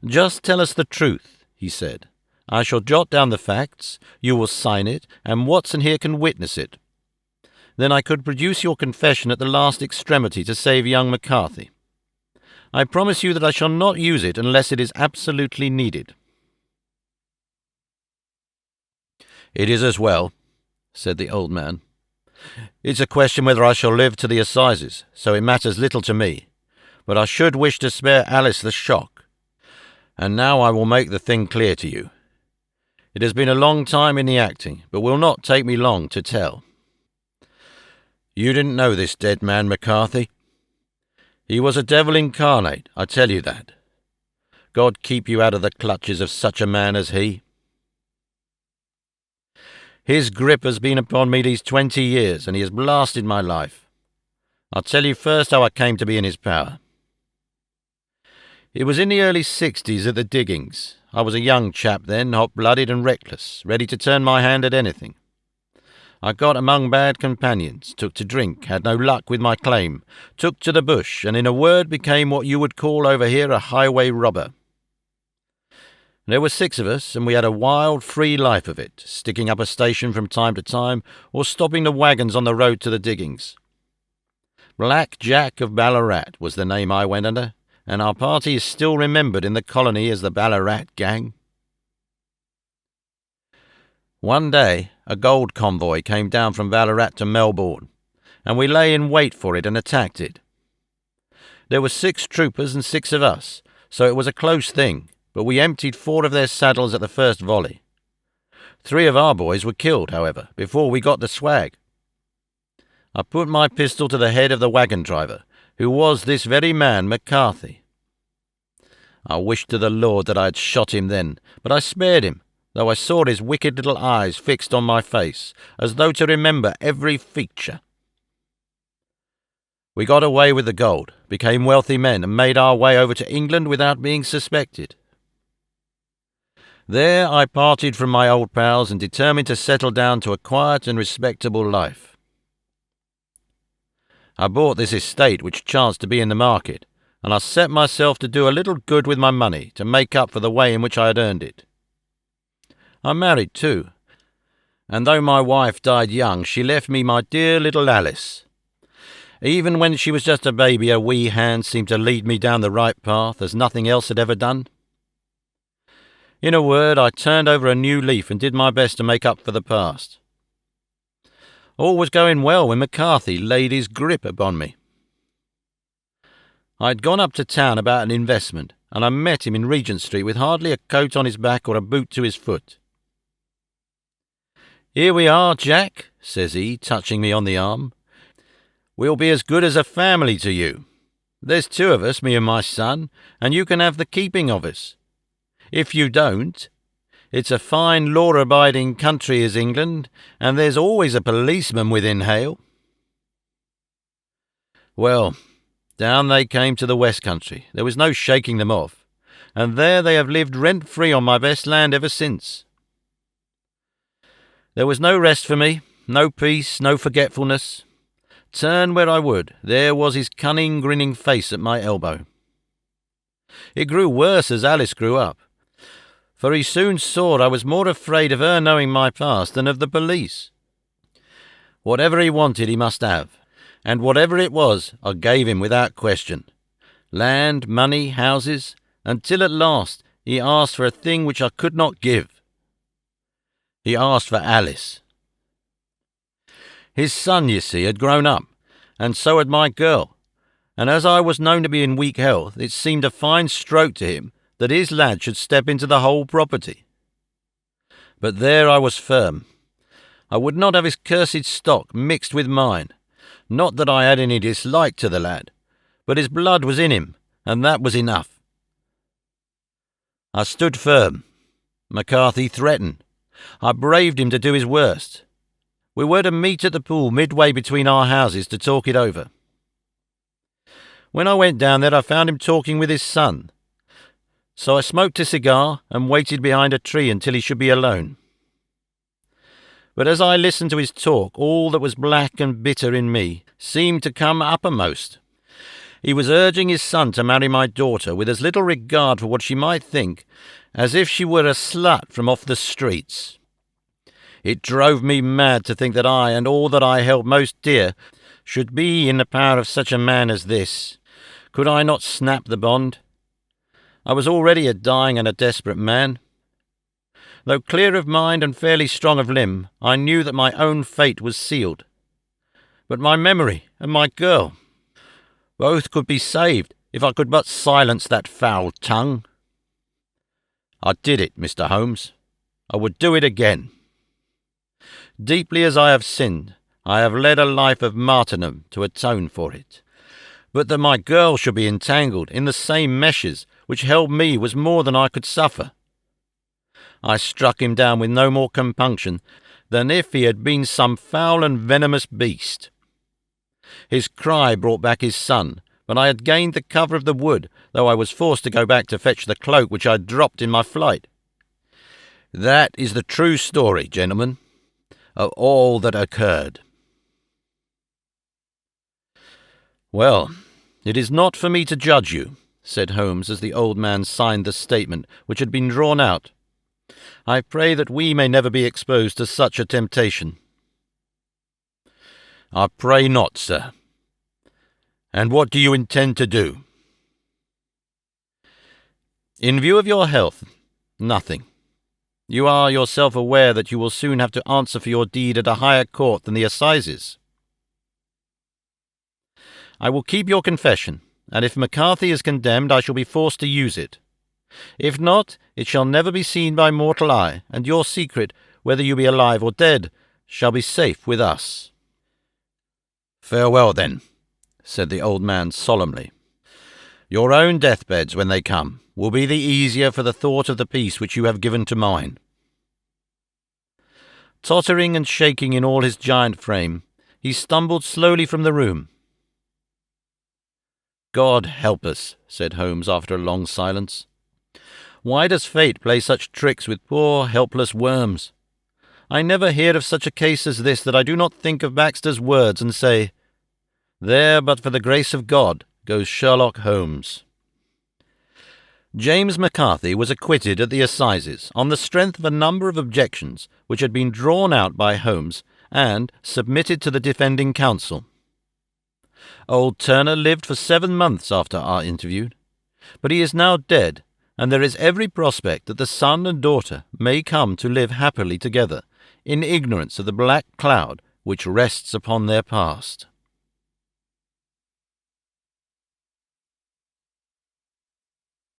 "Just tell us the truth," he said. "I shall jot down the facts, you will sign it, and Watson here can witness it. Then I could produce your confession at the last extremity to save young McCarthy. I promise you that I shall not use it unless it is absolutely needed." "It is as well," said the old man. "It's a question whether I shall live to the assizes, so it matters little to me. But I should wish to spare Alice the shock. And now I will make the thing clear to you. It has been a long time in the acting, but will not take me long to tell. You didn't know this dead man McCarthy? He was a devil incarnate, I tell you that. God keep you out of the clutches of such a man as he. His grip has been upon me these 20 years, and he has blasted my life. I'll tell you first how I came to be in his power. It was in the early 60s at the diggings. I was a young chap then, hot-blooded and reckless, ready to turn my hand at anything. I got among bad companions, took to drink, had no luck with my claim, took to the bush, and in a word became what you would call over here a highway robber. There were 6 of us, and we had a wild, free life of it, sticking up a station from time to time, or stopping the wagons on the road to the diggings. Black Jack of Ballarat was the name I went under, and our party is still remembered in the colony as the Ballarat Gang. One day, a gold convoy came down from Ballarat to Melbourne, and we lay in wait for it and attacked it. There were 6 troopers and 6 of us, so it was a close thing, but we emptied 4 of their saddles at the first volley. 3 of our boys were killed, however, before we got the swag. I put my pistol to the head of the wagon driver, who was this very man McCarthy. I wished to the Lord that I had shot him then, but I spared him, though I saw his wicked little eyes fixed on my face, as though to remember every feature. We got away with the gold, became wealthy men, and made our way over to England without being suspected. There I parted from my old pals and determined to settle down to a quiet and respectable life. I bought this estate which chanced to be in the market, and I set myself to do a little good with my money to make up for the way in which I had earned it. I married too, and though my wife died young, she left me my dear little Alice. Even when she was just a baby, her wee hand seemed to lead me down the right path, as nothing else had ever done. In a word, I turned over a new leaf and did my best to make up for the past. All was going well when McCarthy laid his grip upon me. I had gone up to town about an investment, and I met him in Regent Street with hardly a coat on his back or a boot to his foot. "Here we are, Jack," says he, touching me on the arm. "We'll be as good as a family to you. There's 2 of us, me and my son, and you can have the keeping of us. If you don't, it's a fine law-abiding country is England, and there's always a policeman within hail." Well, down they came to the West Country. There was no shaking them off, and there they have lived rent-free on my best land ever since. There was no rest for me, no peace, no forgetfulness. Turn where I would, there was his cunning, grinning face at my elbow. It grew worse as Alice grew up, for he soon saw I was more afraid of her knowing my past than of the police. Whatever he wanted he must have, and whatever it was I gave him without question. Land, money, houses, until at last he asked for a thing which I could not give. He asked for Alice. His son, you see, had grown up, and so had my girl, and as I was known to be in weak health, it seemed a fine stroke to him that his lad should step into the whole property. But there I was firm. I would not have his cursed stock mixed with mine. Not that I had any dislike to the lad, but his blood was in him, and that was enough. I stood firm. McCarthy threatened. I braved him to do his worst. We were to meet at the pool midway between our houses to talk it over. When I went down there I found him talking with his son, so I smoked a cigar and waited behind a tree until he should be alone. But as I listened to his talk, all that was black and bitter in me seemed to come uppermost. He was urging his son to marry my daughter with as little regard for what she might think as if she were a slut from off the streets. It drove me mad to think that I, and all that I held most dear, should be in the power of such a man as this. Could I not snap the bond? I was already a dying and a desperate man. Though clear of mind and fairly strong of limb, I knew that my own fate was sealed. But my memory and my girl, both could be saved if I could but silence that foul tongue. I did it, Mr. Holmes. I would do it again. Deeply as I have sinned, I have led a life of martyrdom to atone for it. But that my girl should be entangled in the same meshes which held me was more than I could suffer. I struck him down with no more compunction than if he had been some foul and venomous beast. His cry brought back his son, but I had gained the cover of the wood, though I was forced to go back to fetch the cloak which I had dropped in my flight. That is the true story, gentlemen, of all that occurred. Well, it is not for me to judge you, said Holmes as the old man signed the statement which had been drawn out. I pray that we may never be exposed to such a temptation. I pray not, sir. And what do you intend to do? In view of your health, nothing. You are yourself aware that you will soon have to answer for your deed at a higher court than the assizes. I will keep your confession, and if McCarthy is condemned I shall be forced to use it. If not, it shall never be seen by mortal eye, and your secret, whether you be alive or dead, shall be safe with us. Farewell, then, said the old man solemnly. Your own deathbeds, when they come, will be the easier for the thought of the peace which you have given to mine. Tottering and shaking in all his giant frame, he stumbled slowly from the room. God help us, said Holmes after a long silence. Why does fate play such tricks with poor, helpless worms? I never hear of such a case as this that I do not think of Baxter's words and say, "There, but for the grace of God, goes Sherlock Holmes." James McCarthy was acquitted at the assizes on the strength of a number of objections which had been drawn out by Holmes and submitted to the defending counsel. Old Turner lived for 7 months after our interview, but he is now dead, and there is every prospect that the son and daughter may come to live happily together, in ignorance of the black cloud which rests upon their past.